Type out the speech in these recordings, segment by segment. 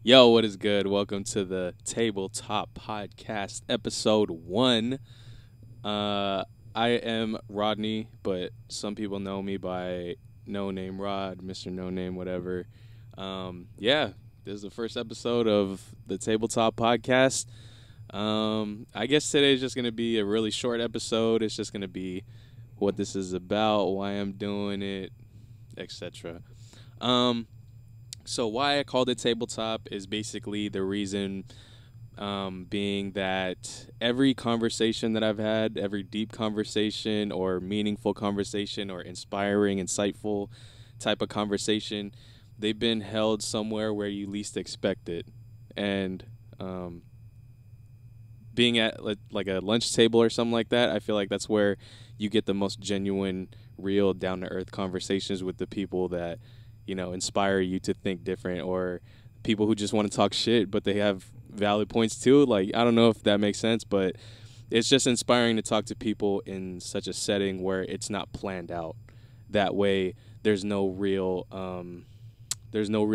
Yo, what is good? Welcome to the Tabletop Podcast, episode 1. I am Rodney, but some people know me by No Name Rod, Mr. No Name, whatever. This is the first episode of the Tabletop Podcast. I guess today is just going to be a really short episode. It's just going to be what this is about, why I'm doing it, etc. So why I called it tabletop is basically the reason being that every conversation that I've had, every deep conversation or meaningful conversation or inspiring, insightful type of conversation, they've been held somewhere where you least expect it. And being at like a lunch table or something like that, I feel like that's where you get the most genuine, real, down-to-earth conversations with the people that inspire you to think different, or people who just want to talk shit, but they have valid points too. Like, I don't know if that makes sense, but it's just inspiring to talk to people in such a setting where it's not planned out. That way, there's no real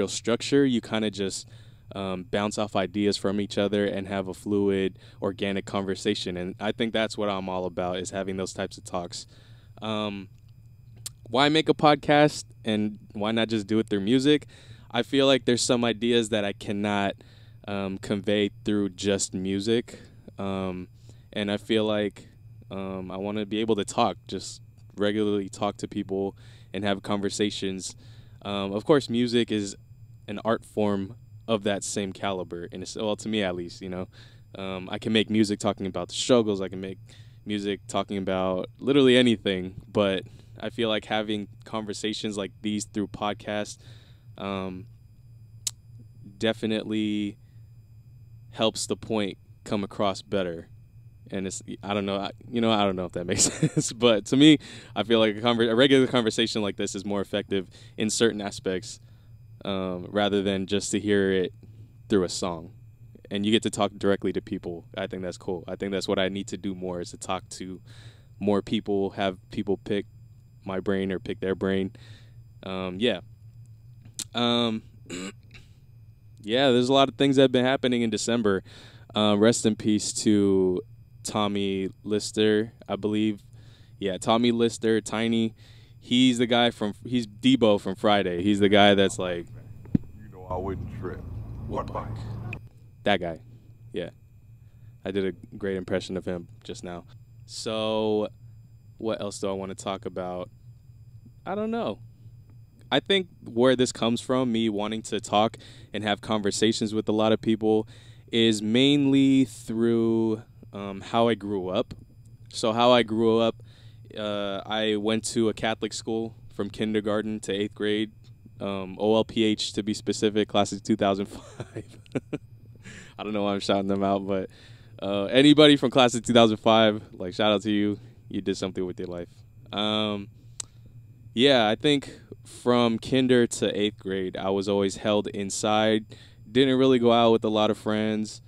structure. You kind of just bounce off ideas from each other and have a fluid, organic conversation. And I think that's what I'm all about, is having those types of talks. Why make a podcast and why not just do it through music? I feel like there's some ideas that I cannot convey through just music. And I feel like I want to be able to talk, just regularly talk to people and have conversations. Of course, music is an art form of that same caliber. And well, to me at least, I can make music talking about the struggles. I can make music talking about literally anything, but I feel like having conversations like these through podcasts definitely helps the point come across better. And I don't know if that makes sense, but to me, I feel like a regular conversation like this is more effective in certain aspects, rather than just to hear it through a song. And you get to talk directly to people. I think that's cool. I think that's what I need to do more, is to talk to more people, have people pick my brain or pick their brain. Yeah, there's a lot of things that have been happening in December. Rest in peace to Tommy Lister, I believe. Yeah, Tommy Lister, Tiny. He's Debo from Friday. He's the guy that's like, I wouldn't trip. What bike? That guy. Yeah. I did a great impression of him just now. So what else do I want to talk about? I don't know. I think where this comes from, me wanting to talk and have conversations with a lot of people, is mainly through how I grew up. So how I grew up, I went to a Catholic school from kindergarten to 8th grade, OLPH to be specific, class of 2005. I don't know why I'm shouting them out, but anybody from class of 2005, like, shout out to you. You did something with your life. I think from kinder to 8th grade, I was always held inside. Didn't really go out with a lot of friends.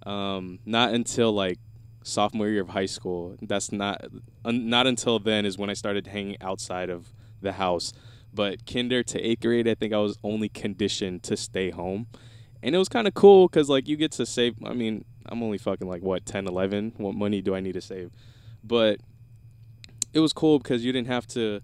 Not until like sophomore year of high school. That's not until then is when I started hanging outside of the house. But kinder to 8th grade, I think I was only conditioned to stay home. And it was kind of cool because, like, you get to save. I mean, I'm only fucking like, 10, 11? What money do I need to save? But it was cool because you didn't have to,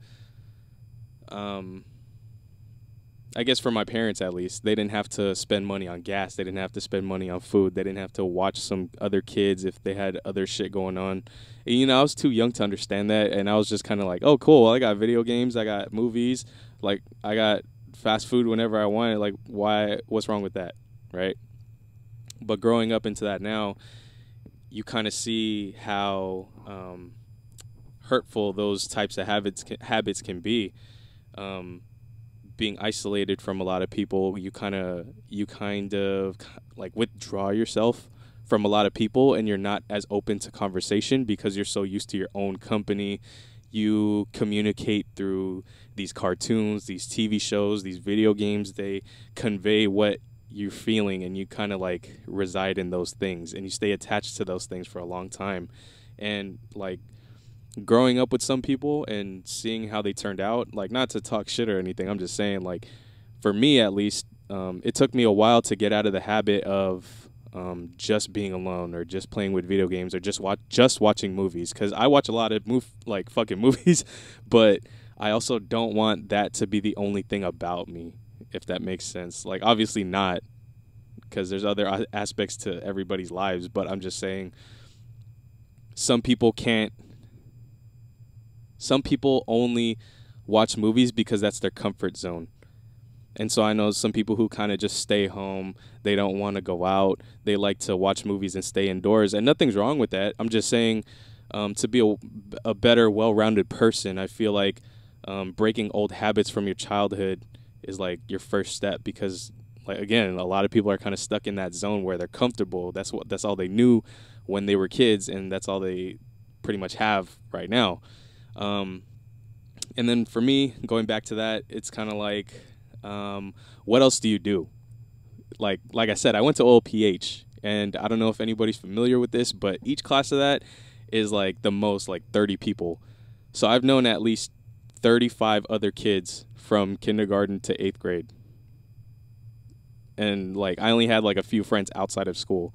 I guess for my parents at least, they didn't have to spend money on gas. They didn't have to spend money on food. They didn't have to watch some other kids if they had other shit going on. And, I was too young to understand that. And I was just kind of like, oh, cool. Well, I got video games. I got movies. Like, I got fast food whenever I want it. Like, what's wrong with that? Right? But growing up into that now, you kind of see how hurtful those types of habits can be. Being isolated from a lot of people, you kind of like withdraw yourself from a lot of people, and you're not as open to conversation because you're so used to your own company. You communicate through these cartoons, these TV shows, these video games. They convey what you're feeling, and you kind of like reside in those things, and you stay attached to those things for a long time. And like, growing up with some people and seeing how they turned out, like, not to talk shit or anything, I'm just saying, like, for me at least, it took me a while to get out of the habit of just being alone or just playing with video games or just watching movies, because I watch a lot of fucking movies, but I also don't want that to be the only thing about me, if that makes sense. Like, obviously not, because there's other aspects to everybody's lives, but I'm just saying some people only watch movies because that's their comfort zone. And so I know some people who kind of just stay home. They don't want to go out. They like to watch movies and stay indoors. And nothing's wrong with that. I'm just saying to be a better, well-rounded person, I feel like breaking old habits from your childhood is like your first step, because, like, again, a lot of people are kind of stuck in that zone where they're comfortable. That's all they knew when they were kids, and that's all they pretty much have right now. And then for me, going back to that, it's kind of like, what else do you do? Like I said, I went to OLPH, and I don't know if anybody's familiar with this, but each class of that is like the most like 30 people. So I've known at least 35 other kids from kindergarten to 8th grade. And like, I only had like a few friends outside of school.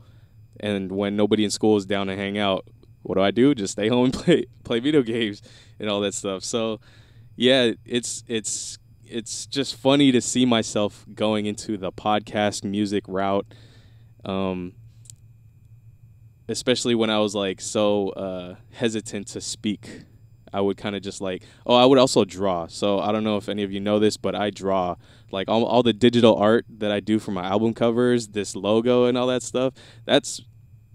And when nobody in school is down to hang out, what do? Just stay home and play video games and all that stuff. So yeah, it's just funny to see myself going into the podcast music route, especially when I was like so hesitant to speak. I would kind of just like, I would also draw. So I don't know if any of you know this, but I draw. Like all the digital art that I do for my album covers, this logo and all that stuff, that's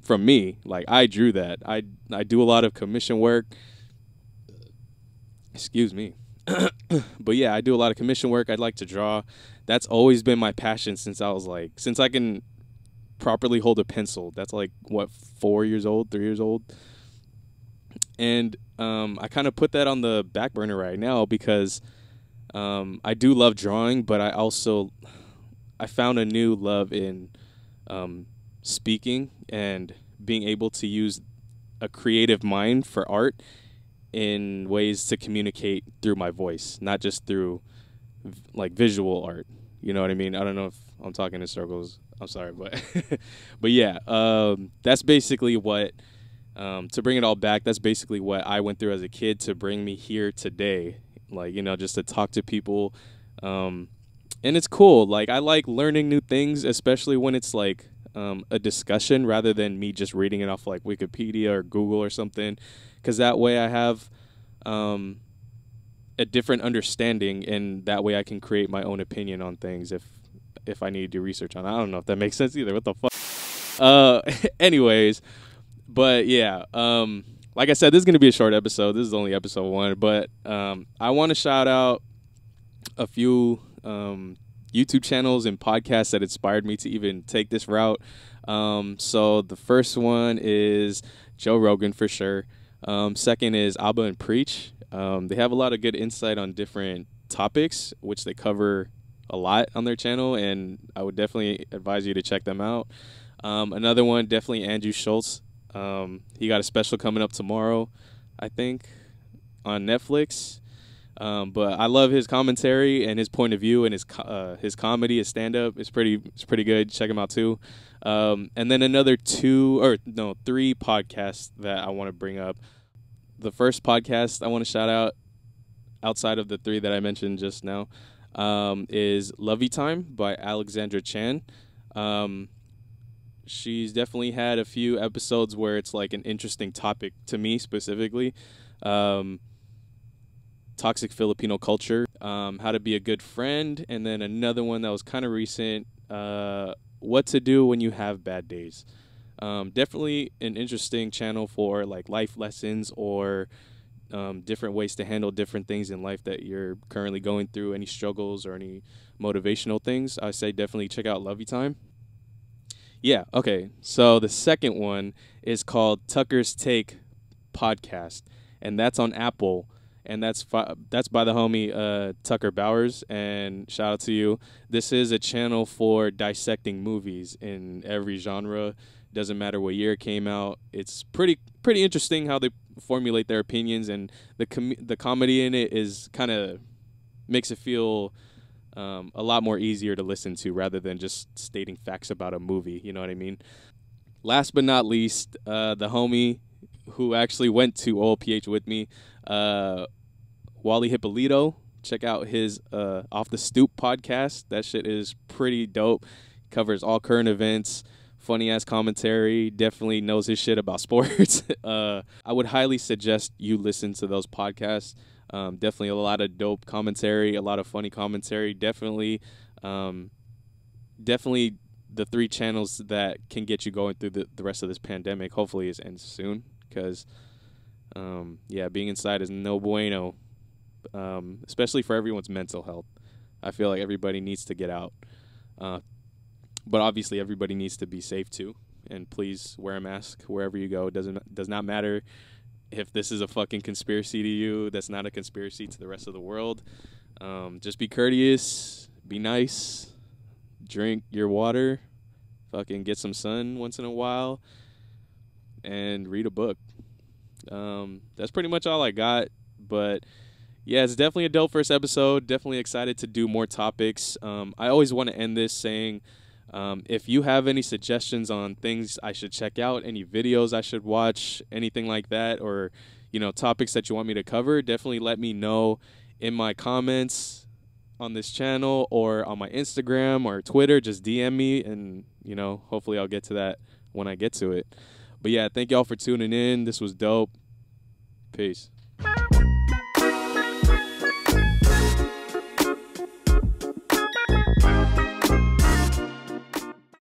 from me. Like, I drew that. I do a lot of commission work. Excuse me. But yeah, I do a lot of commission work. I'd like to draw. That's always been my passion since I can properly hold a pencil. That's like, what, 3 years old? And I kind of put that on the back burner right now because I do love drawing, but I found a new love in speaking and being able to use a creative mind for art in ways to communicate through my voice, not just through like visual art. You know what I mean? I don't know if I'm talking in circles. I'm sorry, but but yeah, that's basically what, to bring it all back, that's basically what I went through as a kid to bring me here today. Like, just to talk to people. And it's cool. Like, I like learning new things, especially when it's like a discussion rather than me just reading it off like Wikipedia or Google or something. Because that way I have a different understanding, and that way I can create my own opinion on things if I need to do research on it. I don't know if that makes sense either. What the fuck? Anyways, but yeah, like I said, this is going to be a short episode. This is only episode 1, but I want to shout out a few YouTube channels and podcasts that inspired me to even take this route. So the first one is Joe Rogan, for sure. Second is Abba and Preach. They have a lot of good insight on different topics, which they cover a lot on their channel, and I would definitely advise you to check them out. Another one, definitely Andrew Schultz. He got a special coming up tomorrow, I think, on Netflix. But I love his commentary and his point of view, and his comedy, his stand-up is pretty good. Check him out too. And then another 3 podcasts that I want to bring up. The first podcast I want to shout out, outside of the 3 that I mentioned just now, is Lovey Time by Alexandra Chan. She's definitely had a few episodes where it's like an interesting topic to me specifically. Toxic Filipino culture, how to be a good friend, and then another one that was kind of recent, what to do when you have bad days. Definitely an interesting channel for like life lessons or different ways to handle different things in life that you're currently going through, any struggles or any motivational things. I say definitely check out Lovey Time. Yeah, okay. So the second one is called Tucker's Take Podcast, and that's on Apple. And that's by the homie Tucker Bowers, and shout out to you. This is a channel for dissecting movies in every genre. Doesn't matter what year it came out. It's pretty interesting how they formulate their opinions, and the comedy in it is kind of makes it feel a lot more easier to listen to rather than just stating facts about a movie. You know what I mean? Last but not least, the homie who actually went to OLPH with me, Wally Hippolito. Check out his Off the Stoop podcast. That shit is pretty dope. Covers all current events, funny ass commentary. Definitely knows his shit about sports. I would highly suggest you listen to those podcasts. Definitely a lot of dope commentary, a lot of funny commentary. Definitely the 3 channels that can get you going through the rest of this pandemic. Hopefully it ends soon, because being inside is no bueno, especially for everyone's mental health. I feel like everybody needs to get out, but obviously everybody needs to be safe too. And please wear a mask wherever you go. It does not matter if this is a fucking conspiracy to you. That's not a conspiracy to the rest of the world. Just be courteous, be nice, drink your water, fucking get some sun once in a while, and read a book. That's pretty much all I got. But yeah, it's definitely a dope first episode. Definitely excited to do more topics. I always want to end this saying, if you have any suggestions on things I should check out, any videos I should watch, anything like that, or, topics that you want me to cover, definitely let me know in my comments on this channel or on my Instagram or Twitter. Just DM me, and, hopefully I'll get to that when I get to it. But yeah, thank y'all for tuning in. This was dope. Peace.